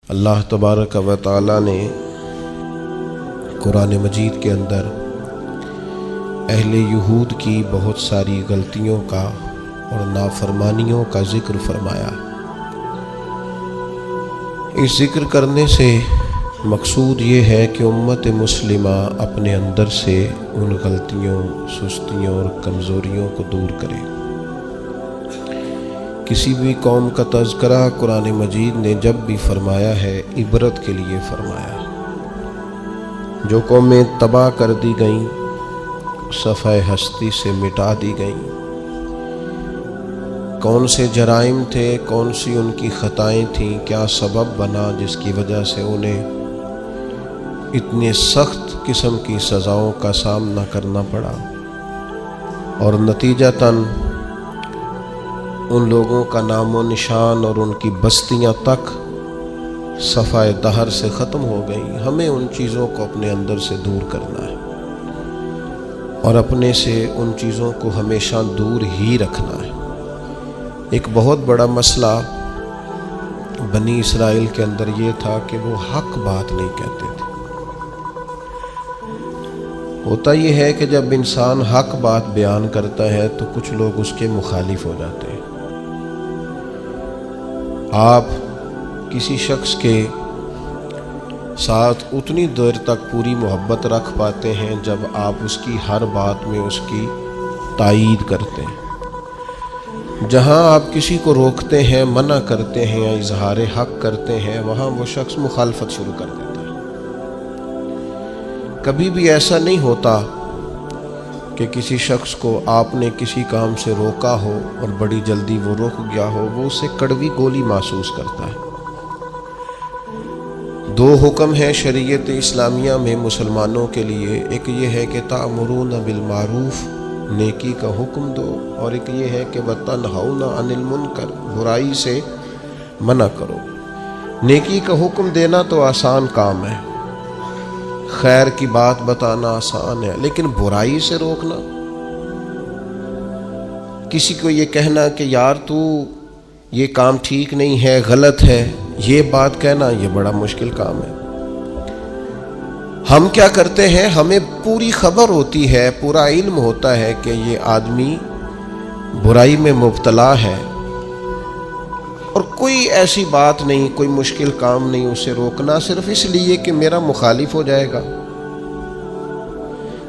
اللہ تبارک و تعالی نے قرآن مجید کے اندر اہل یہود کی بہت ساری غلطیوں کا اور نافرمانیوں کا ذکر فرمایا۔ اس ذکر کرنے سے مقصود یہ ہے کہ امت مسلمہ اپنے اندر سے ان غلطیوں، سستیوں اور کمزوریوں کو دور کرے۔ کسی بھی قوم کا تذکرہ قرآن مجید نے جب بھی فرمایا ہے عبرت کے لیے فرمایا۔ جو قومیں تباہ کر دی گئیں، صفحہ ہستی سے مٹا دی گئیں، کون سے جرائم تھے، کون سی ان کی خطائیں تھیں، کیا سبب بنا جس کی وجہ سے انہیں اتنے سخت قسم کی سزاؤں کا سامنا کرنا پڑا، اور نتیجتاً ان لوگوں کا نام و نشان اور ان کی بستیاں تک صفحہ دہر سے ختم ہو گئیں۔ ہمیں ان چیزوں کو اپنے اندر سے دور کرنا ہے اور اپنے سے ان چیزوں کو ہمیشہ دور ہی رکھنا ہے۔ ایک بہت بڑا مسئلہ بنی اسرائیل کے اندر یہ تھا کہ وہ حق بات نہیں کہتے تھے۔ ہوتا یہ ہے کہ جب انسان حق بات بیان کرتا ہے تو کچھ لوگ اس کے مخالف ہو جاتے ہیں۔ آپ کسی شخص کے ساتھ اتنی دیر تک پوری محبت رکھ پاتے ہیں جب آپ اس کی ہر بات میں اس کی تائید کرتے ہیں۔ جہاں آپ کسی کو روکتے ہیں، منع کرتے ہیں یا اظہار حق کرتے ہیں، وہاں وہ شخص مخالفت شروع کر دیتا ہے۔ کبھی بھی ایسا نہیں ہوتا کہ کسی شخص کو آپ نے کسی کام سے روکا ہو اور بڑی جلدی وہ رک گیا ہو، وہ اسے کڑوی گولی محسوس کرتا ہے۔ دو حکم ہیں شریعت اسلامیہ میں مسلمانوں کے لیے، ایک یہ ہے کہ تأمرون بالمعروف، نیکی کا حکم دو، اور ایک یہ ہے کہ وتنہون عن المنکر، برائی سے منع کرو۔ نیکی کا حکم دینا تو آسان کام ہے، خیر کی بات بتانا آسان ہے، لیکن برائی سے روکنا، کسی کو یہ کہنا کہ یار تو یہ کام ٹھیک نہیں ہے، غلط ہے، یہ بات کہنا، یہ بڑا مشکل کام ہے۔ ہم کیا کرتے ہیں، ہمیں پوری خبر ہوتی ہے، پورا علم ہوتا ہے کہ یہ آدمی برائی میں مبتلا ہے، اور کوئی ایسی بات نہیں، کوئی مشکل کام نہیں اسے روکنا، صرف اس لیے کہ میرا مخالف ہو جائے گا،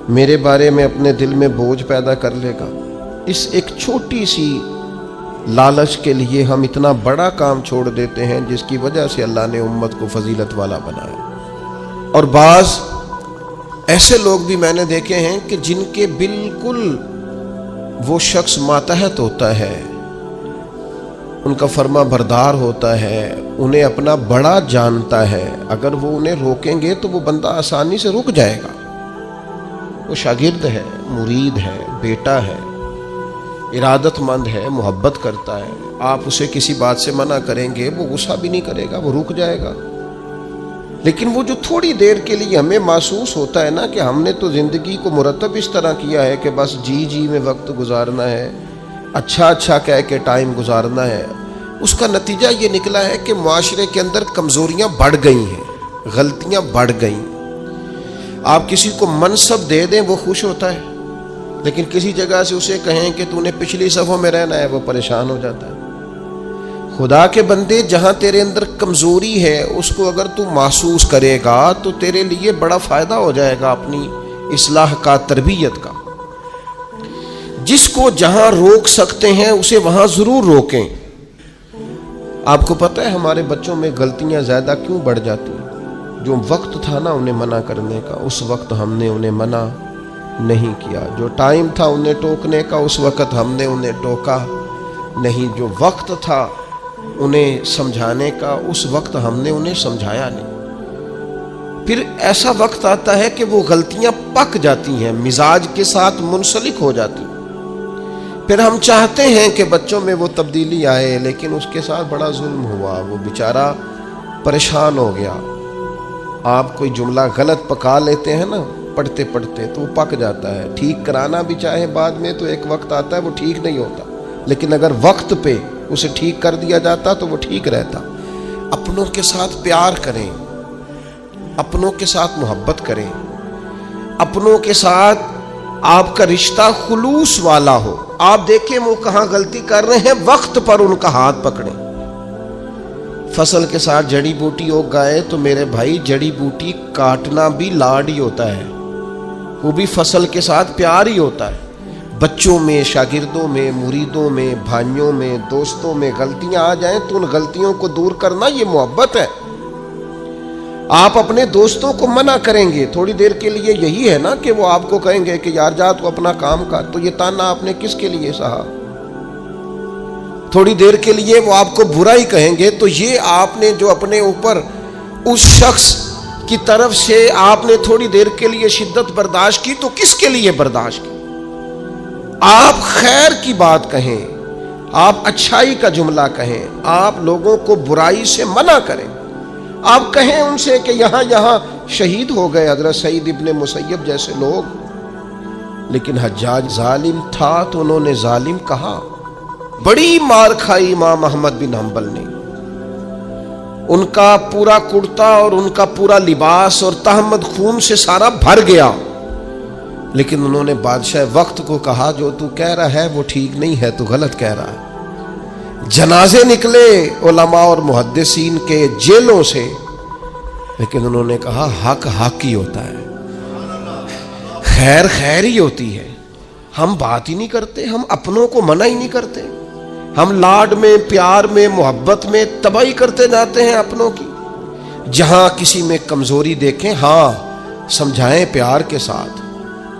میرے بارے میں اپنے دل میں بوجھ پیدا کر لے گا۔ اس ایک چھوٹی سی لالچ کے لیے ہم اتنا بڑا کام چھوڑ دیتے ہیں جس کی وجہ سے اللہ نے امت کو فضیلت والا بنایا۔ اور بعض ایسے لوگ بھی میں نے دیکھے ہیں کہ جن کے بالکل وہ شخص ماتحت ہوتا ہے، ان کا فرما بردار ہوتا ہے، انہیں اپنا بڑا جانتا ہے، اگر وہ انہیں روکیں گے تو وہ بندہ آسانی سے رک جائے گا۔ وہ شاگرد ہے، مرید ہے، بیٹا ہے، ارادت مند ہے، محبت کرتا ہے، آپ اسے کسی بات سے منع کریں گے وہ غصہ بھی نہیں کرے گا، وہ رک جائے گا۔ لیکن وہ جو تھوڑی دیر کے لیے ہمیں محسوس ہوتا ہے نا کہ ہم نے تو زندگی کو مرتب اس طرح کیا ہے کہ بس جی میں وقت گزارنا ہے، اچھا کہہ کے ٹائم گزارنا ہے، اس کا نتیجہ یہ نکلا ہے کہ معاشرے کے اندر کمزوریاں بڑھ گئی ہیں، غلطیاں بڑھ گئیں۔ آپ کسی کو منصب دے دیں وہ خوش ہوتا ہے، لیکن کسی جگہ سے اسے کہیں کہ تو نے پچھلی صفوں میں رہنا ہے، وہ پریشان ہو جاتا ہے۔ خدا کے بندے، جہاں تیرے اندر کمزوری ہے اس کو اگر تو محسوس کرے گا تو تیرے لیے بڑا فائدہ ہو جائے گا اپنی اصلاح کا، تربیت کا۔ جس کو جہاں روک سکتے ہیں اسے وہاں ضرور روکیں۔ آپ کو پتہ ہے ہمارے بچوں میں غلطیاں زیادہ کیوں بڑھ جاتی ہیں؟ جو وقت تھا نا انہیں منع کرنے کا، اس وقت ہم نے انہیں منع نہیں کیا۔ جو ٹائم تھا انہیں ٹوکنے کا، اس وقت ہم نے انہیں ٹوکا نہیں۔ جو وقت تھا انہیں سمجھانے کا، اس وقت ہم نے انہیں سمجھایا نہیں۔ پھر ایسا وقت آتا ہے کہ وہ غلطیاں پک جاتی ہیں، مزاج کے ساتھ منسلک ہو جاتی ہیں۔ پھر ہم چاہتے ہیں کہ بچوں میں وہ تبدیلی آئے، لیکن اس کے ساتھ بڑا ظلم ہوا، وہ بیچارہ پریشان ہو گیا۔ آپ کوئی جملہ غلط پکا لیتے ہیں نا پڑھتے پڑھتے تو وہ پک جاتا ہے، ٹھیک کرانا بھی چاہے بعد میں تو ایک وقت آتا ہے وہ ٹھیک نہیں ہوتا، لیکن اگر وقت پہ اسے ٹھیک کر دیا جاتا تو وہ ٹھیک رہتا۔ اپنوں کے ساتھ پیار کریں، اپنوں کے ساتھ محبت کریں، اپنوں کے ساتھ آپ کا رشتہ خلوص والا ہو۔ آپ دیکھیں وہ کہاں غلطی کر رہے ہیں، وقت پر ان کا ہاتھ پکڑیں۔ فصل کے ساتھ جڑی بوٹی اگ گئے تو میرے بھائی جڑی بوٹی کاٹنا بھی لاڈ ہی ہوتا ہے، وہ بھی فصل کے ساتھ پیار ہی ہوتا ہے۔ بچوں میں، شاگردوں میں، مریدوں میں، بھائیوں میں، دوستوں میں غلطیاں آ جائیں تو ان غلطیوں کو دور کرنا یہ محبت ہے۔ آپ اپنے دوستوں کو منع کریں گے تھوڑی دیر کے لیے، یہی ہے نا کہ وہ آپ کو کہیں گے کہ یار جا تو اپنا کام کر، تو یہ تانا آپ نے کس کے لیے سہا؟ تھوڑی دیر کے لیے وہ آپ کو برا ہی کہیں گے، تو یہ آپ نے جو اپنے اوپر اس شخص کی طرف سے آپ نے تھوڑی دیر کے لیے شدت برداشت کی، تو کس کے لیے برداشت کی؟ آپ خیر کی بات کہیں، آپ اچھائی کا جملہ کہیں، آپ لوگوں کو برائی سے منع کریں۔ آپ کہیں ان سے کہ یہاں شہید ہو گئے حضرت سعید ابن مسیب جیسے لوگ، لیکن حجاج ظالم تھا تو انہوں نے ظالم کہا۔ بڑی مار کھائی امام احمد بن حنبل نے، ان کا پورا کرتا اور ان کا پورا لباس اور تہمت خون سے سارا بھر گیا، لیکن انہوں نے بادشاہ وقت کو کہا جو تو کہہ رہا ہے وہ ٹھیک نہیں ہے، تو غلط کہہ رہا ہے۔ جنازے نکلے علماء اور محدثین کے جیلوں سے، لیکن انہوں نے کہا حق حق ہی ہوتا ہے، خیر خیر ہی ہوتی ہے۔ ہم بات ہی نہیں کرتے، ہم اپنوں کو منع ہی نہیں کرتے، ہم لاڈ میں، پیار میں، محبت میں تباہی کرتے جاتے ہیں اپنوں کی۔ جہاں کسی میں کمزوری دیکھیں، ہاں سمجھائیں پیار کے ساتھ،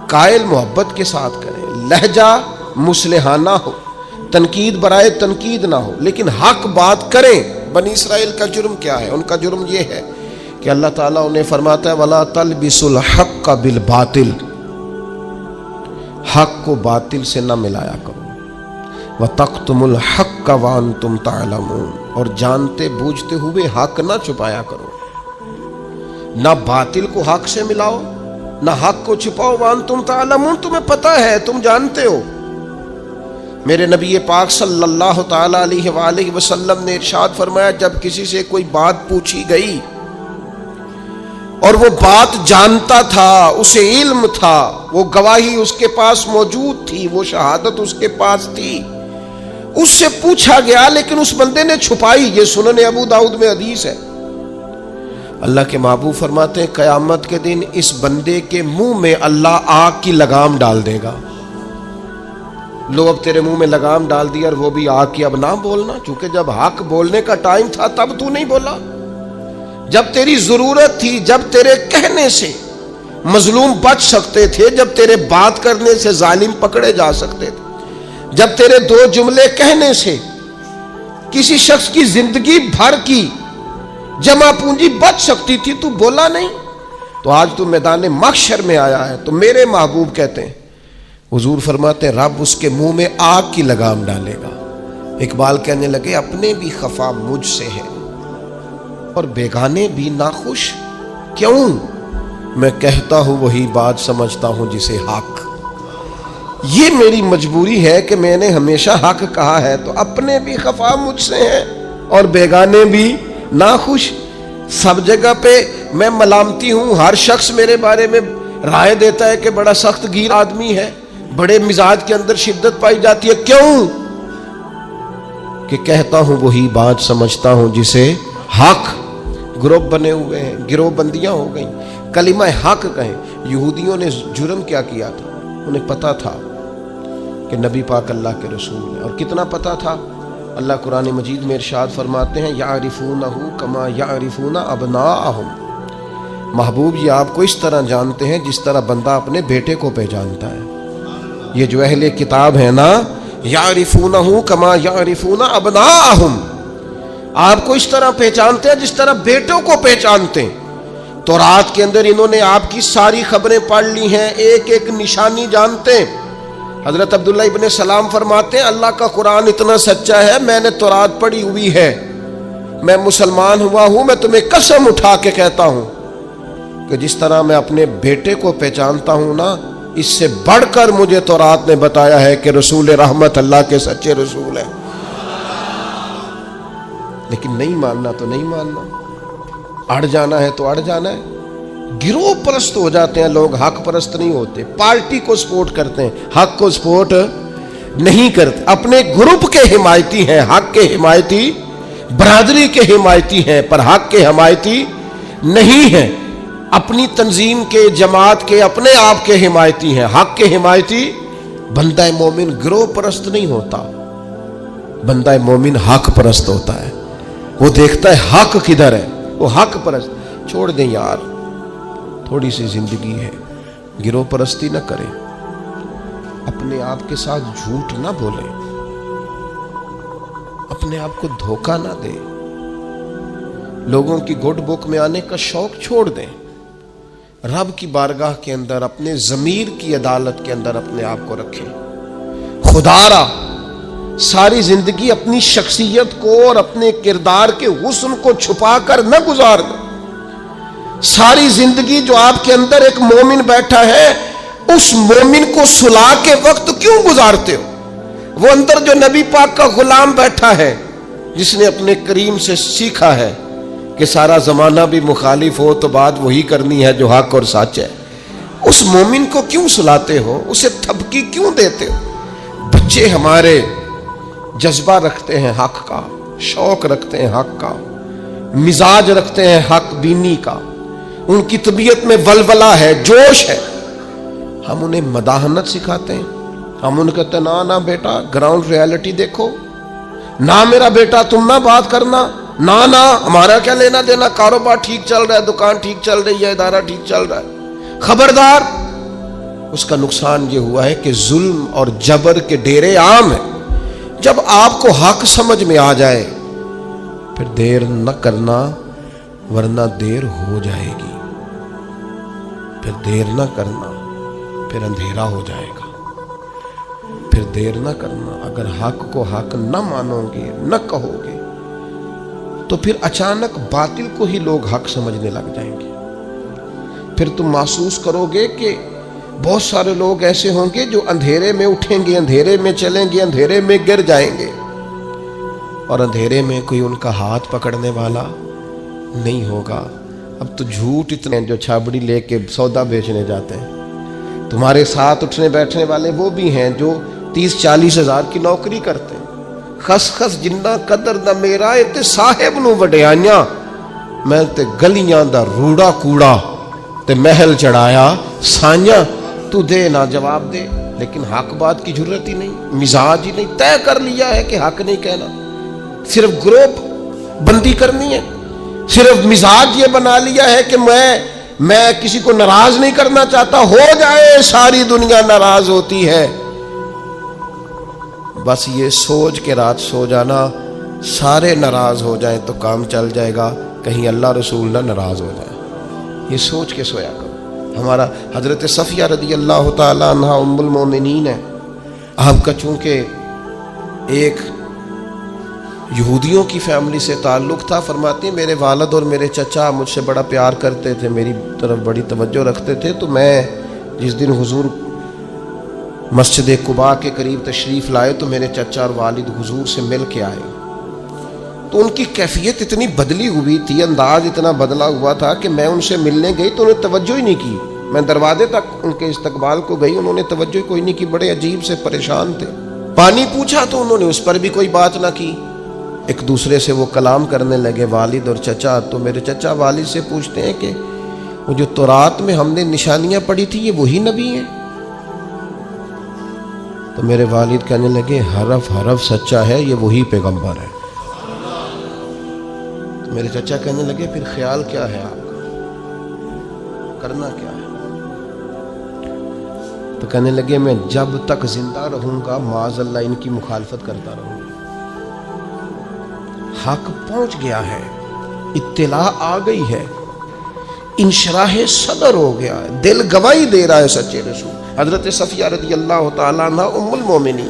قائل محبت کے ساتھ کریں، لہجہ مصلحانہ ہو، تنقید برائے تنقید نہ ہو، لیکن حق بات کریں۔ بنی اسرائیل کا جرم کیا ہے؟ ان کا جرم یہ ہے کہ اللہ تعالیٰ انہیں فرماتا ہے وَلَا تَلْبِسُوا الْحَقَّ بِالْبَاطِلِ، حق کو باطل سے نہ ملایا کرو، وَتَقْتُمُوا الْحَقَّ وَأَنْتُمْ تَعْلَمُونَ، اور جانتے بوجھتے ہوئے حق نہ چھپایا کرو۔ نہ باطل کو حق سے ملاؤ، نہ حق کو چھپاؤ۔ وَأَنْتُمْ تَعْلَمُونَ، تمہیں پتہ ہے، تم جانتے ہو۔ میرے نبی پاک صلی اللہ تعالی علیہ وآلہ وسلم نے ارشاد فرمایا جب کسی سے کوئی بات پوچھی گئی اور وہ بات جانتا تھا، اسے علم تھا، وہ گواہی اس کے پاس موجود تھی، وہ شہادت اس کے پاس تھی، اس سے پوچھا گیا لیکن اس بندے نے چھپائی۔ یہ سنن ابو داؤد میں حدیث ہے۔ اللہ کے محبوب فرماتے ہیں قیامت کے دن اس بندے کے منہ میں اللہ آگ کی لگام ڈال دے گا۔ لو اب تیرے منہ میں لگام ڈال دی اور وہ بھی آگ کی، اب نہ بولنا، چونکہ جب حق بولنے کا ٹائم تھا تب تو نہیں بولا، جب تیری ضرورت تھی، جب تیرے کہنے سے مظلوم بچ سکتے تھے، جب تیرے بات کرنے سے ظالم پکڑے جا سکتے تھے، جب تیرے دو جملے کہنے سے کسی شخص کی زندگی بھر کی جمع پونجی بچ سکتی تھی، تو بولا نہیں، تو آج تو میدان محشر میں آیا ہے۔ تو میرے محبوب کہتے ہیں، حضور فرماتے ہیں رب اس کے منہ میں آگ کی لگام ڈالے گا۔ اقبال کہنے لگے اپنے بھی خفا مجھ سے ہے اور بیگانے بھی ناخوش، کیوں؟ میں کہتا ہوں وہی بات سمجھتا ہوں جسے حق۔ یہ میری مجبوری ہے کہ میں نے ہمیشہ حق کہا ہے، تو اپنے بھی خفا مجھ سے ہیں اور بیگانے بھی ناخوش۔ سب جگہ پہ میں ملامتی ہوں، ہر شخص میرے بارے میں رائے دیتا ہے کہ بڑا سخت گیر آدمی ہے، بڑے مزاج کے اندر شدت پائی جاتی ہے، کیوں؟ کہ کہتا ہوں وہی بات سمجھتا ہوں جسے حق۔ گروپ بنے ہوئے ہیں، گروہ بندیاں ہو گئیں، کلمہ حق کہیں۔ یہودیوں نے جرم کیا کیا تھا؟ انہیں پتا تھا کہ نبی پاک اللہ کے رسول ہیں، اور کتنا پتا تھا؟ اللہ قرآن مجید میں ارشاد فرماتے ہیں یعرفونہ کما یعرفون ابناءہم، محبوب یہ آپ کو اس طرح جانتے ہیں جس طرح بندہ اپنے بیٹے کو پہچانتا ہے۔ یہ جو اہل کتاب ہے نا، یعرفونہ کما یعرفون ابناءہم، آپ کو اس طرح پہچانتے ہیں جس طرح بیٹوں کو پہچانتے ہیں۔ تو رات کے اندر انہوں نے آپ کی ساری خبریں پڑھ لی ہیں، ایک ایک نشانی جانتے ہیں۔ حضرت عبداللہ ابن سلام فرماتے ہیں اللہ کا قرآن اتنا سچا ہے، میں نے تورات پڑھی ہوئی ہے، میں مسلمان ہوا ہوں، میں تمہیں قسم اٹھا کے کہتا ہوں کہ جس طرح میں اپنے بیٹے کو پہچانتا ہوں نا، اس سے بڑھ کر مجھے تورات نے بتایا ہے کہ رسول رحمت اللہ کے سچے رسول ہیں۔ لیکن نہیں ماننا تو نہیں ماننا، اڑ جانا ہے تو اڑ جانا ہے۔ گروہ پرست ہو جاتے ہیں لوگ، حق پرست نہیں ہوتے۔ پارٹی کو سپورٹ کرتے ہیں، حق کو سپورٹ نہیں کرتے۔ اپنے گروپ کے حمایتی ہیں، حق کے حمایتی، برادری کے حمایتی ہیں، پر حق کے حمایتی نہیں ہیں۔ اپنی تنظیم کے، جماعت کے، اپنے آپ کے حمایتی ہیں، حق کے حمایتی۔ بندہ مومن گروہ پرست نہیں ہوتا، بندہ مومن حق پرست ہوتا ہے۔ وہ دیکھتا ہے حق کدھر ہے، وہ حق پرست۔ چھوڑ دیں یار، تھوڑی سی زندگی ہے، گروہ پرستی نہ کریں، اپنے آپ کے ساتھ جھوٹ نہ بولیں، اپنے آپ کو دھوکہ نہ دیں، لوگوں کی گڈ بک میں آنے کا شوق چھوڑ دیں، رب کی بارگاہ کے اندر، اپنے ضمیر کی عدالت کے اندر اپنے آپ کو رکھیں۔ خدا را ساری زندگی اپنی شخصیت کو اور اپنے کردار کے حسن کو چھپا کر نہ گزار دیں۔ ساری زندگی جو آپ کے اندر ایک مومن بیٹھا ہے، اس مومن کو سلا کے وقت کیوں گزارتے ہو؟ وہ اندر جو نبی پاک کا غلام بیٹھا ہے، جس نے اپنے کریم سے سیکھا ہے کہ سارا زمانہ بھی مخالف ہو تو بات وہی کرنی ہے جو حق اور سچ ہے، اس مومن کو کیوں سلاتے ہو؟ اسے تھپکی کیوں دیتے ہو؟ بچے ہمارے جذبہ رکھتے ہیں حق کا، شوق رکھتے ہیں حق کا، مزاج رکھتے ہیں حق بینی کا، ان کی طبیعت میں ولولہ ہے، جوش ہے۔ ہم انہیں مداحنت سکھاتے ہیں، ہم ان کہتے ہیں نا بیٹا گراؤنڈ ریالٹی دیکھو، نہ میرا بیٹا تم نہ بات کرنا، نہ ہمارا کیا لینا دینا، کاروبار ٹھیک چل رہا ہے، دکان ٹھیک چل رہی ہے، ادارہ ٹھیک چل رہا ہے، خبردار۔ اس کا نقصان یہ ہوا ہے کہ ظلم اور جبر کے ڈیرے عام ہیں۔ جب آپ کو حق سمجھ میں آ جائے پھر دیر نہ کرنا، ورنہ دیر ہو جائے گی، پھر دیر نہ کرنا، پھر اندھیرا ہو جائے گا، پھر دیر نہ کرنا۔ اگر حق کو حق نہ مانو گے، نہ کہو گے، تو پھر اچانک باطل کو ہی لوگ حق سمجھنے لگ جائیں گے۔ پھر تم محسوس کرو گے کہ بہت سارے لوگ ایسے ہوں گے جو اندھیرے میں اٹھیں گے، اندھیرے میں چلیں گے، اندھیرے میں گر جائیں گے، اور اندھیرے میں کوئی ان کا ہاتھ پکڑنے والا نہیں ہوگا۔ اب تو جھوٹ اتنے جو چھابڑی لے کے سودا بیچنے جاتے ہیں، تمہارے ساتھ اٹھنے بیٹھنے والے وہ بھی ہیں جو 30-40 ہزار کی نوکری کرتے ہیں۔ خس خس جنہ قدر نہ میرا تے صاحب نو وڈیائیاں، میں تے گلیاں دا روڑا کوڑا تے محل چڑھایا سائیاں، تو دے نہ جواب دے۔ لیکن حق بات کی جرت ہی نہیں، مزاج ہی نہیں، طے کر لیا ہے کہ حق نہیں کہنا، صرف گروپ بندی کرنی ہے، صرف مزاج یہ بنا لیا ہے کہ میں کسی کو ناراض نہیں کرنا چاہتا، ہو جائے ساری دنیا ناراض ہوتی ہے، بس یہ سوچ کے رات سو جانا سارے ناراض ہو جائیں تو کام چل جائے گا، کہیں اللہ رسول نہ ناراض ہو جائے، یہ سوچ کے سویا کرو۔ ہمارا حضرت صفیہ رضی اللہ تعالی عنہ ام المومنین ہے، آپ کا چونکہ ایک یہودیوں کی فیملی سے تعلق تھا، فرماتی ہیں میرے والد اور میرے چچا مجھ سے بڑا پیار کرتے تھے، میری طرف بڑی توجہ رکھتے تھے، تو میں جس دن حضور مسجد قباء کے قریب تشریف لائے تو میرے چچا اور والد حضور سے مل کے آئے، تو ان کی کیفیت اتنی بدلی ہوئی تھی، انداز اتنا بدلا ہوا تھا کہ میں ان سے ملنے گئی تو انہیں توجہ ہی نہیں کی، میں دروازے تک ان کے استقبال کو گئی، انہوں نے توجہ کوئی نہیں کی، بڑے عجیب سے پریشان تھے۔ پانی پوچھا تو انہوں نے اس پر بھی کوئی بات نہ کی، ایک دوسرے سے وہ کلام کرنے لگے والد اور چچا، تو میرے چچا والد سے پوچھتے ہیں کہ وہ جو تورات میں ہم نے نشانیاں پڑھی تھی یہ وہی نبی ہیں؟ تو میرے والد کہنے لگے حرف حرف سچا ہے، یہ وہی پیغمبر ہے۔ تو میرے چچا کہنے لگے پھر خیال کیا ہے آپ کا، کرنا کیا ہے؟ تو کہنے لگے میں جب تک زندہ رہوں گا معاذ اللہ ان کی مخالفت کرتا رہوں گا۔ حق پہنچ گیا ہے، اطلاع آ گئی ہے، انشراح صدر ہو گیا ہے، دل گواہی دے رہا ہے سچے رسول۔ حضرت صفیہ رضی اللہ تعالیٰ عنہ ام المومنین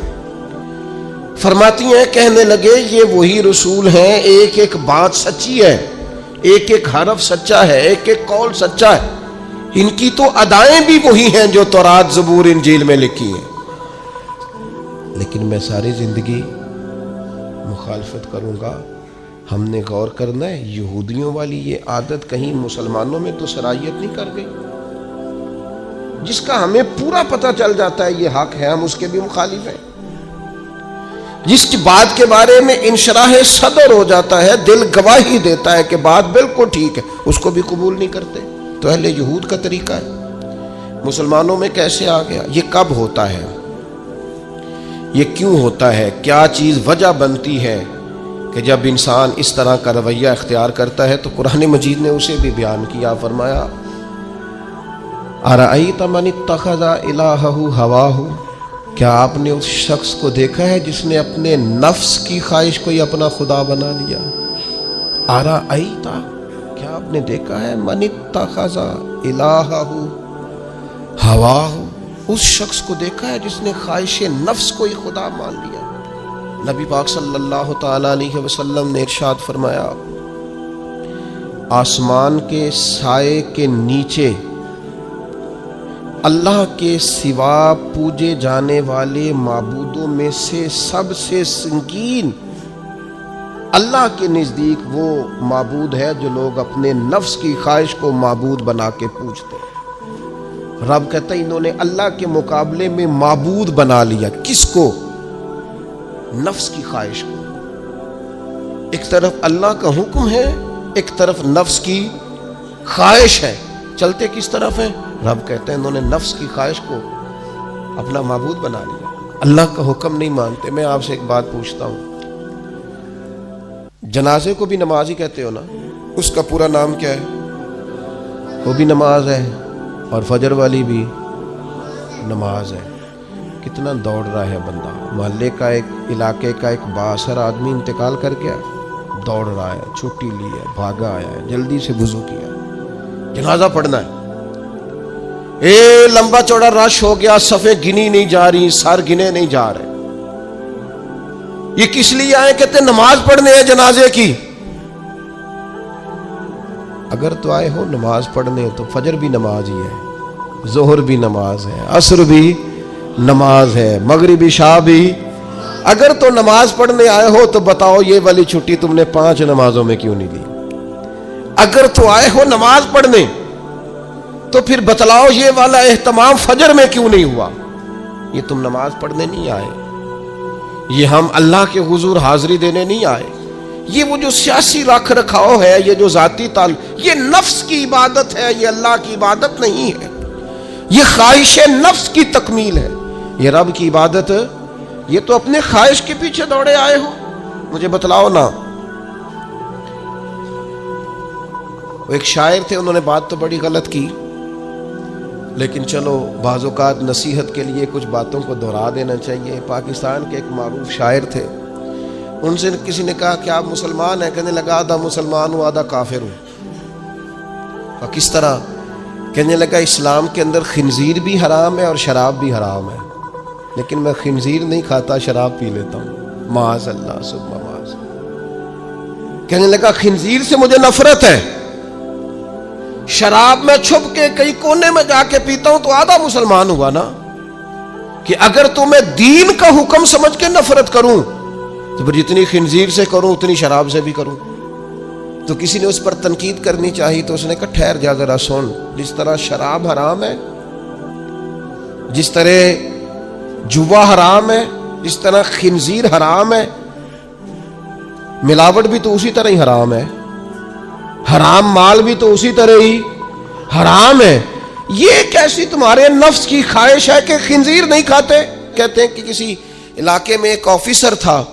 فرماتی ہیں کہنے لگے یہ وہی رسول ہیں، ایک ایک بات سچی ہے، ایک ایک حرف سچا ہے، ایک ایک قول سچا ہے، ان کی تو ادائیں بھی وہی ہیں جو تورات زبور انجیل میں لکھی ہیں، لیکن میں ساری زندگی مخالفت کروں گا، ہم نے غور کرنا ہے یہودیوں والی یہ عادت کہیں مسلمانوں میں تو سرایت نہیں کر گئی؟ جس کا ہمیں پورا پتہ چل جاتا ہے یہ حق ہے، ہم اس کے بھی مخالف ہیں، جس کی بات کے بارے میں انشراح صدر ہو جاتا ہے، دل گواہی دیتا ہے کہ بات بالکل ٹھیک ہے، اس کو بھی قبول نہیں کرتے۔ تو اہل یہود کا طریقہ ہے، مسلمانوں میں کیسے آ گیا؟ یہ کب ہوتا ہے؟ یہ کیوں ہوتا ہے؟ کیا چیز وجہ بنتی ہے کہ جب انسان اس طرح کا رویہ اختیار کرتا ہے؟ تو قرآن مجید نے اسے بھی بیان کیا، فرمایا ارأیت من اتخذ الہہ ہواہ، کیا آپ نے اس شخص کو دیکھا ہے جس نے اپنے نفس کی خواہش کو ہی اپنا خدا بنا لیا؟ ارأیت، کیا آپ نے دیکھا ہے من اتخذ الہہ ہواہ، اس شخص کو دیکھا ہے جس نے خواہش نفس کو ہی خدا مان لیا؟ نبی پاک صلی اللہ تعالی علیہ وسلم نے ارشاد فرمایا آسمان کے سائے کے نیچے اللہ کے سوا پوجے جانے والے معبودوں میں سے سب سے سنگین اللہ کے نزدیک وہ معبود ہے جو لوگ اپنے نفس کی خواہش کو معبود بنا کے پوجتے ہیں۔ رب کہتا ہے انہوں نے اللہ کے مقابلے میں معبود بنا لیا۔ کس کو؟ نفس کی خواہش کو۔ ایک طرف اللہ کا حکم ہے، ایک طرف نفس کی خواہش ہے، چلتے کس طرف ہیں؟ رب کہتے ہیں انہوں نے نفس کی خواہش کو اپنا معبود بنا لیا، اللہ کا حکم نہیں مانتے۔ میں آپ سے ایک بات پوچھتا ہوں، جنازے کو بھی نماز ہی کہتے ہو نا؟ اس کا پورا نام کیا ہے؟ وہ بھی نماز ہے، اور فجر والی بھی نماز ہے۔ کتنا دوڑ رہا ہے بندہ، محلے کا ایک علاقے کا ایک بااثر آدمی انتقال کر گیا، دوڑ رہا ہے، چھٹی لی ہے، بھاگا آیا ہے، جلدی سے وضو کیا، جنازہ پڑھنا ہے، لمبا چوڑا رش ہو گیا، صفیں گنی نہیں جا رہی، سر گنے نہیں جا رہے۔ یہ کس لیے آئے؟ کہتے نماز پڑھنے ہیں جنازے کی۔ اگر تو آئے ہو نماز پڑھنے تو فجر بھی نماز ہی ہے، ظہر بھی نماز ہے، عصر بھی نماز ہے، مغرب عشاء بھی۔ اگر تو نماز پڑھنے آئے ہو تو بتاؤ یہ والی چھٹی تم نے 5 نمازوں میں کیوں نہیں لی؟ اگر تو آئے ہو نماز پڑھنے تو پھر بتلاؤ یہ والا اہتمام فجر میں کیوں نہیں ہوا؟ یہ تم نماز پڑھنے نہیں آئے، یہ ہم اللہ کے حضور حاضری دینے نہیں آئے۔ یہ وہ جو سیاسی رکھ رکھاؤ ہے، یہ جو ذاتی تعلق، یہ نفس کی عبادت ہے، یہ اللہ کی عبادت نہیں ہے، یہ خواہش نفس کی تکمیل ہے۔ یہ رب کی عبادت، یہ تو اپنے خواہش کے پیچھے دوڑے آئے ہو۔ مجھے بتلاؤ نا۔ وہ ایک شاعر تھے، انہوں نے بات تو بڑی غلط کی، لیکن چلو بعض اوقات نصیحت کے لیے کچھ باتوں کو دہرا دینا چاہیے۔ پاکستان کے ایک معروف شاعر تھے، ان سے کسی نے کہا کہ آپ مسلمان ہیں؟ کہنے لگا آدھا مسلمان ہوں آدھا کافر ہوں۔ اور کس طرح؟ کہنے لگا اسلام کے اندر خنزیر بھی حرام ہے اور شراب بھی حرام ہے، لیکن میں خنزیر نہیں کھاتا، شراب پی لیتا ہوں، معاذ اللہ ثم معاذ۔ کہنے لگا خنزیر سے مجھے نفرت ہے، شراب میں چھپ کے کئی کونے میں جا کے پیتا ہوں، تو آدھا مسلمان ہوا نا۔ کہ اگر تو میں دین کا حکم سمجھ کے نفرت کروں تو پھر جتنی خنزیر سے کروں اتنی شراب سے بھی کروں۔ تو کسی نے اس پر تنقید کرنی چاہی تو اس نے کہا ٹھہر جا ذرا سن، جس طرح شراب حرام ہے، جس طرح جوا حرام ہے، جس طرح خنزیر حرام ہے، ملاوٹ بھی تو اسی طرح ہی حرام ہے، حرام مال بھی تو اسی طرح ہی حرام ہے۔ یہ کیسی تمہارے نفس کی خواہش ہے کہ خنزیر نہیں کھاتے؟ کہتے ہیں کہ کسی علاقے میں ایک آفیسر تھا،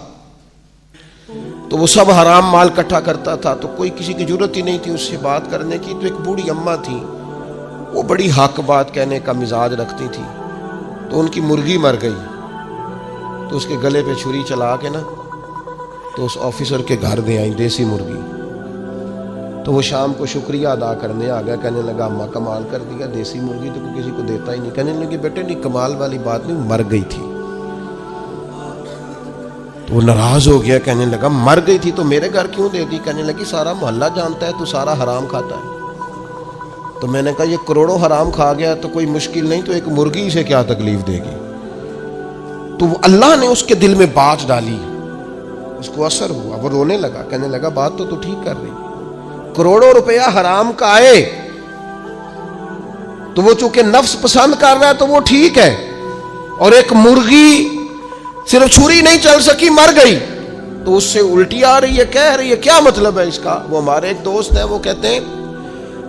تو وہ سب حرام مال اکٹھا کرتا تھا، تو کوئی کسی کی ضرورت ہی نہیں تھی اس سے بات کرنے کی۔ تو ایک بوڑھی اماں تھی، وہ بڑی حق بات کہنے کا مزاج رکھتی تھی، تو ان کی مرغی مر گئی، تو اس کے گلے پہ چھری چلا کے نا تو اس آفیسر کے گھر دے آئی دیسی مرغی۔ تو وہ شام کو شکریہ ادا کرنے آ گیا، کہنے لگا اماں کمال کر دیا، دیسی مرغی تو کسی کو دیتا ہی نہیں۔ کہنے لگی بیٹے نہیں، کمال والی بات نہیں، مر گئی تھی۔ تو وہ ناراض ہو گیا، کہنے لگا مر گئی تھی تو میرے گھر کیوں دے دی؟ کہنے لگی سارا محلہ جانتا ہے تو سارا حرام کھاتا ہے۔ تو میں نے کہا یہ کروڑوں حرام کھا گیا تو کوئی مشکل نہیں، تو ایک مرغی سے کیا تکلیف دے گی؟ تو وہ اللہ نے اس کے دل میں بات ڈالی، اس کو اثر ہوا، وہ رونے لگا، کہنے لگا بات تو ٹھیک کر رہی، کروڑوں روپیہ حرام کا آئے تو وہ چونکہ نفس پسند کر رہا ہے تو وہ ٹھیک ہے، اور ایک مرغی صرف چھری نہیں چل سکی مر گئی تو اس سے الٹی آ رہی ہے، کہہ رہی ہے کیا مطلب ہے اس کا؟ وہ ہمارے ایک دوست ہیں، وہ کہتے ہیں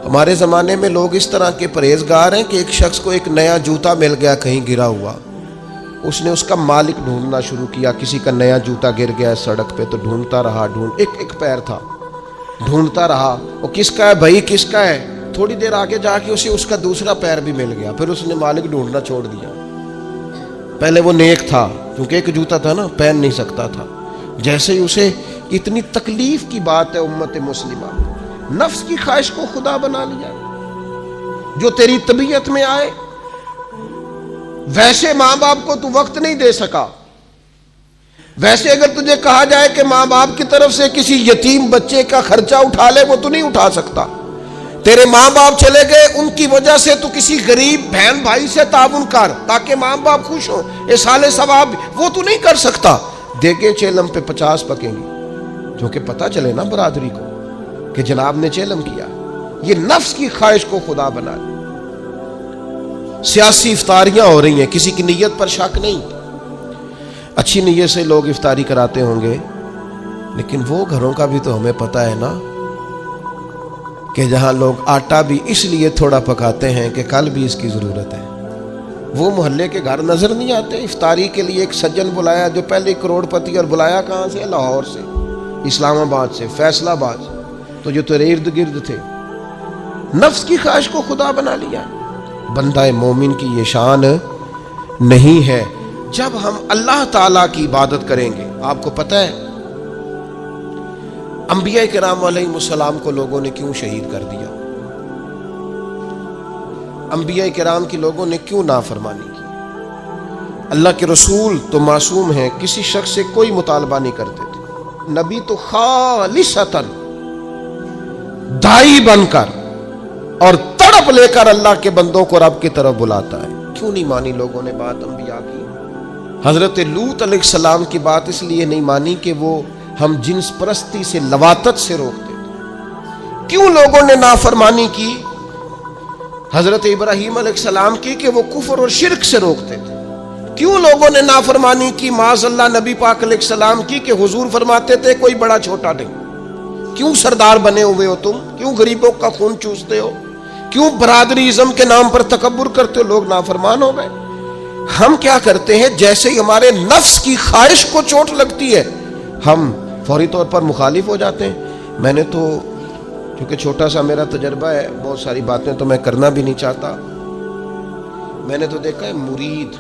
ہمارے زمانے میں لوگ اس طرح کے پرہیزگار ہیں کہ ایک شخص کو ایک نیا جوتا مل گیا کہیں گرا ہوا، اس نے اس کا مالک ڈھونڈنا شروع کیا، کسی کا نیا جوتا گر گیا سڑک پہ تو ڈھونڈتا رہا، ایک پیر تھا، ڈھونڈتا رہا، وہ کس کا ہے بھائی کس کا ہے؟ تھوڑی دیر آگے جا کے اسے اس کا دوسرا پیر بھی مل گیا، پھر اس نے مالک ڈھونڈنا چھوڑ دیا۔ پہلے وہ نیک تھا کیونکہ ایک جوتا تھا نا، پہن نہیں سکتا تھا، جیسے ہی اسے اتنی تکلیف کی بات ہے امت مسلمہ، نفس کی خواہش کو خدا بنا لیا، جو تیری طبیعت میں آئے، ویسے ماں باپ کو تو وقت نہیں دے سکا، ویسے اگر تجھے کہا جائے کہ ماں باپ کی طرف سے کسی یتیم بچے کا خرچہ اٹھا لے وہ تو نہیں اٹھا سکتا، تیرے ماں باپ چلے گئے ان کی وجہ سے تو کسی غریب بہن بھائی سے تعاون کر تاکہ ماں باپ خوش ہوں، احسان ثواب وہ تو نہیں کر سکتا، دیکھے چیلم پہ 50 پکیں گی، جو کہ پتہ چلے نا برادری کو کہ جناب نے چیلم کیا۔ یہ نفس کی خواہش کو خدا بنا لے۔ سیاسی افطاریاں ہو رہی ہیں، کسی کی نیت پر شک نہیں، اچھی نیت سے لوگ افطاری کراتے ہوں گے، لیکن وہ گھروں کا بھی تو ہمیں پتہ ہے نا کہ جہاں لوگ آٹا بھی اس لیے تھوڑا پکاتے ہیں کہ کل بھی اس کی ضرورت ہے، وہ محلے کے گھر نظر نہیں آتے؟ افطاری کے لیے ایک سجن بلایا جو پہلے کروڑ پتی، اور بلایا کہاں سے؟ لاہور سے، اسلام آباد سے، فیصل آباد سے، تو جو تیرے ارد گرد تھے۔ نفس کی خواہش کو خدا بنا لیا۔ بندہ مومن کی یہ شان نہیں ہے۔ جب ہم اللہ تعالیٰ کی عبادت کریں گے، آپ کو پتہ ہے انبیاء کرام علیہ السلام کو لوگوں نے کیوں شہید کر دیا؟ انبیاء کرام کی لوگوں نے کیوں نافرمانی کی؟ اللہ کے رسول تو معصوم ہیں، کسی شخص سے کوئی مطالبہ نہیں کرتے تھے، نبی تو خالصتاً داعی بن کر اور تڑپ لے کر اللہ کے بندوں کو رب کی طرف بلاتا ہے۔ کیوں نہیں مانی لوگوں نے بات انبیاء کی؟ حضرت لوط علیہ السلام کی بات اس لیے نہیں مانی کہ وہ ہم جنس پرستی سے، لواطت سے روکتے تھے۔ کیوں لوگوں نے نافرمانی کی حضرت ابراہیم علیہ السلام کی کہ وہ کفر اور شرک سے روکتے تھے؟ کیوں لوگوں نے نافرمانی کی معاذ اللہ نبی پاک علیہ السلام کی کہ حضور فرماتے تھے کوئی بڑا چھوٹا نہیں؟ کیوں سردار بنے ہوئے ہو تم؟ کیوں غریبوں کا خون چوستے ہو؟ کیوں برادری ازم کے نام پر تکبر کرتے ہو؟ لوگ نافرمان ہو گئے۔ ہم کیا کرتے ہیں، جیسے ہی ہمارے نفس کی خواہش کو چوٹ لگتی ہے ہم فوری طور پر مخالف ہو جاتے ہیں۔ میں نے تو کیونکہ چھوٹا سا میرا تجربہ ہے، بہت ساری باتیں تو میں کرنا بھی نہیں چاہتا، میں نے تو دیکھا ہے مرید،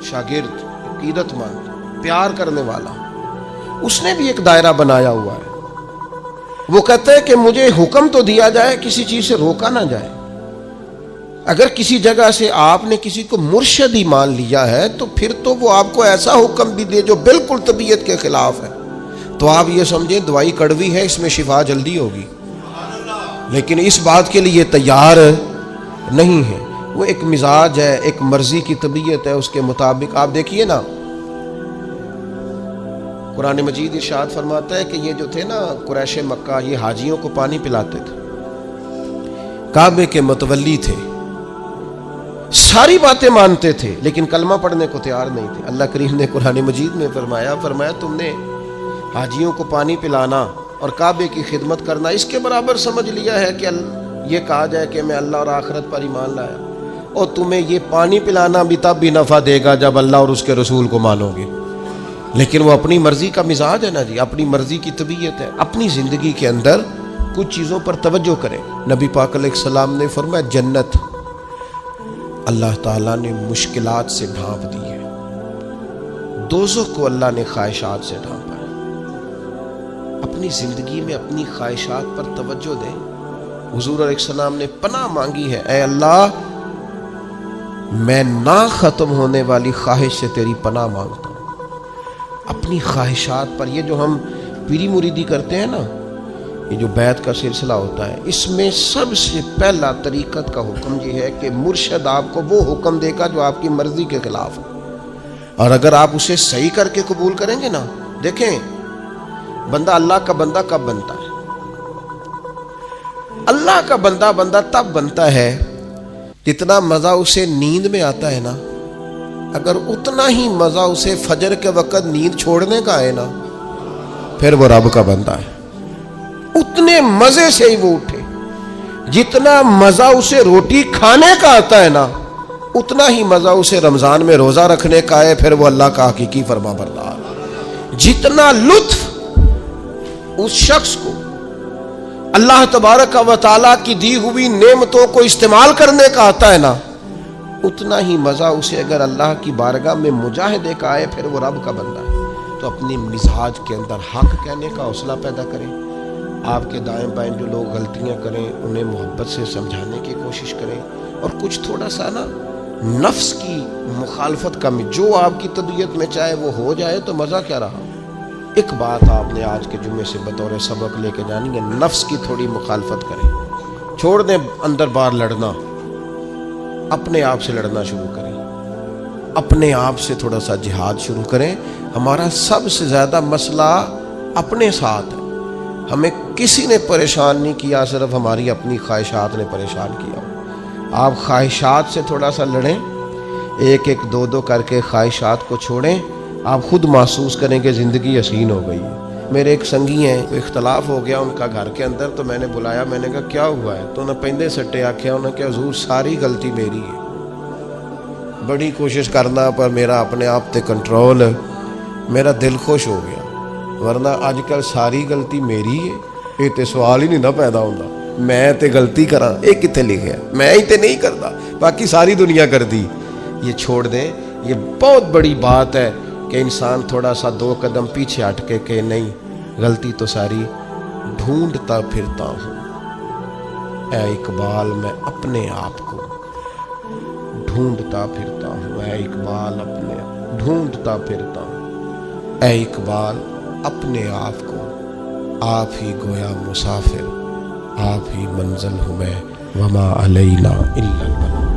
شاگرد، عقیدت مند، پیار کرنے والا، اس نے بھی ایک دائرہ بنایا ہوا ہے۔ وہ کہتا ہے کہ مجھے حکم تو دیا جائے، کسی چیز سے روکا نہ جائے۔ اگر کسی جگہ سے آپ نے کسی کو مرشد ہی مان لیا ہے تو پھر تو وہ آپ کو ایسا حکم بھی دے جو بالکل طبیعت کے خلاف ہے تو آپ یہ سمجھیں دوائی کڑوی ہے، اس میں شفا جلدی ہوگی، لیکن اس بات کے لیے تیار نہیں ہے۔ وہ ایک مزاج ہے، ایک مرضی کی طبیعت ہے، اس کے مطابق آپ دیکھیے نا، قرآن مجید ارشاد فرماتا ہے کہ یہ جو تھے نا قریش مکہ، یہ حاجیوں کو پانی پلاتے تھے، کعبے کے متولی تھے، ساری باتیں مانتے تھے لیکن کلمہ پڑھنے کو تیار نہیں تھے۔ اللہ کریم نے قرآن مجید میں فرمایا تم نے حاجیوں کو پانی پلانا اور کعبے کی خدمت کرنا اس کے برابر سمجھ لیا ہے کہ یہ کہا جائے کہ میں اللہ اور آخرت پر ایمان لایا، اور تمہیں یہ پانی پلانا بھی تب بھی نفع دے گا جب اللہ اور اس کے رسول کو مانو گے۔ لیکن وہ اپنی مرضی کا مزاج ہے نا جی، اپنی مرضی کی طبیعت ہے۔ اپنی زندگی کے اندر کچھ چیزوں پر توجہ کریں۔ نبی پاک علیہ السلام نے فرمایا جنت اللہ تعالیٰ نے مشکلات سے ڈھانپ دی ہے، دوزخ کو اللہ نے خواہشات سے ڈھانپا ہے۔ اپنی زندگی میں اپنی خواہشات پر توجہ دیں۔ حضور علیہ السلام نے پناہ مانگی ہے، اے اللہ میں نہ ختم ہونے والی خواہش سے تیری پناہ مانگتا ہوں۔ اپنی خواہشات پر، یہ جو ہم پیری مریدی کرتے ہیں نا، یہ جو بیعت کا سلسلہ ہوتا ہے، اس میں سب سے پہلا طریقت کا حکم یہ ہے کہ مرشد آپ کو وہ حکم دے گا جو آپ کی مرضی کے خلاف ہے، اور اگر آپ اسے صحیح کر کے قبول کریں گے نا، دیکھیں بندہ اللہ کا بندہ کب بنتا ہے؟ اللہ کا بندہ تب بنتا ہے جتنا مزہ اسے نیند میں آتا ہے نا، اگر اتنا ہی مزہ اسے فجر کے وقت نیند چھوڑنے کا آئے نا، پھر وہ رب کا بندہ ہے۔ اتنے مزے سے ہی وہ اٹھے، جتنا مزہ اسے روٹی کھانے کا آتا ہے نا، اتنا ہی مزہ اسے رمضان میں روزہ رکھنے کا ہے، پھر وہ اللہ کا حقیقی فرما بردار۔ جتنا لطف اس شخص کو اللہ تبارک و تعالیٰ کی دی ہوئی نعمتوں کو استعمال کرنے کا آتا ہے نا، اتنا ہی مزہ اسے اگر اللہ کی بارگاہ میں مجاہدے کا آئے، پھر وہ رب کا بندہ ہے۔ تو اپنی مزاج کے اندر حق کہنے کا حوصلہ پیدا کریں۔ آپ کے دائیں بائیں جو لوگ غلطیاں کریں انہیں محبت سے سمجھانے کی کوشش کریں، اور کچھ تھوڑا سا نا نفس کی مخالفت کم، جو آپ کی طبیعت میں چاہے وہ ہو جائے تو مزہ کیا رہا۔ ایک بات آپ نے آج کے جمعے سے بطور سبق لے کے جانی ہے، نفس کی تھوڑی مخالفت کریں، چھوڑ دیں اندر باہر لڑنا، اپنے آپ سے لڑنا شروع کریں، اپنے آپ سے تھوڑا سا جہاد شروع کریں۔ ہمارا سب سے زیادہ مسئلہ اپنے ساتھ ہے، ہمیں کسی نے پریشان نہیں کیا، صرف ہماری اپنی خواہشات نے پریشان کیا۔ آپ خواہشات سے تھوڑا سا لڑیں، ایک ایک دو دو کر کے خواہشات کو چھوڑیں، آپ خود محسوس کریں کہ زندگی حسین ہو گئی ہے۔ میرے ایک سنگی ہیں، اختلاف ہو گیا ان کا گھر کے اندر، تو میں نے بلایا، میں نے کہا کیا ہوا ہے؟ تو انہیں پہندے سٹے آکھیا، انہوں نے کہا حضور ساری غلطی میری ہے، بڑی کوشش کرنا پر میرا اپنے آپ تے کنٹرول، میرا دل خوش ہو گیا، ورنہ آج کل ساری غلطی میری ہے، یہ تے سوال ہی نہیں نہ پیدا ہوتا، میں تے غلطی کراں، یہ کتے لکھے ہے، میں ہی تے نہیں کرتا، باقی ساری دنیا کر دی۔ یہ چھوڑ دیں، یہ بہت بڑی بات ہے کہ انسان تھوڑا سا دو قدم پیچھے ہٹ کے کہ نہیں، غلطی تو ساری ڈھونڈتا پھرتا ہوں، اے اقبال میں اپنے آپ کو ڈھونڈتا پھرتا ہوں، اے اقبال اپنے ڈھونڈتا پھرتا ہوں، اے اقبال اپنے آپ کو، آپ ہی گویا مسافر، آپ ہی منزل ہوں میں، وما علینا الا البلاغ۔